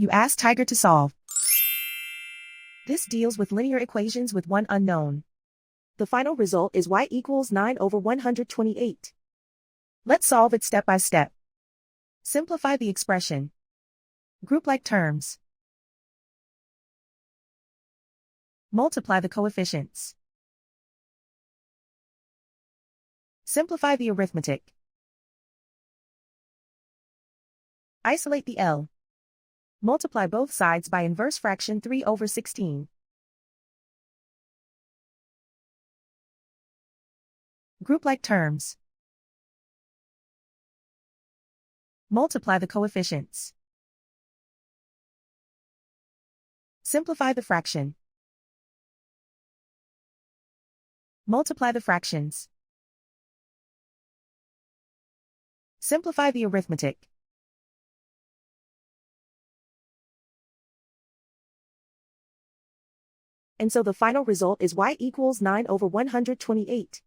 You ask Tiger to solve. This deals with linear equations with one unknown. The final result is y equals 9 over 128. Let's solve it step by step. Simplify the expression. Group like terms. Multiply the coefficients. Simplify the arithmetic. Isolate the L. Multiply both sides by inverse fraction 3 over 16. Group like terms. Multiply the coefficients. Simplify the fraction. Multiply the fractions. Simplify the arithmetic. And so the final result is y equals 9 over 128.